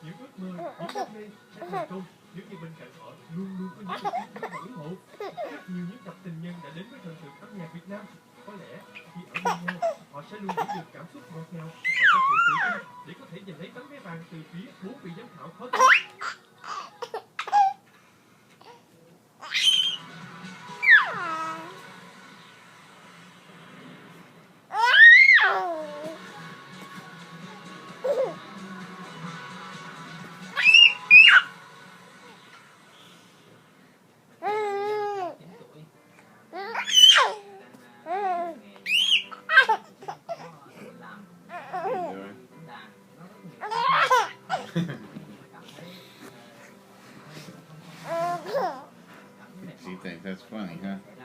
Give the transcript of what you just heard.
những ước mơ, những đam mê sẽ thành công nếu như bên cạnh họ luôn luôn có những người yêu thương và ủng hộ. Rất nhiều những cặp tình nhân đã đến với thần tượng âm nhạc Việt Nam. Có lẽ khi ở bên nhau, họ sẽ luôn giữ được cảm xúc ngọt ngào và có sự tự tin để có thể giành lấy tấm vé vàng từ phía 4 vị giám khảo khó tính. She thinks that's funny, huh?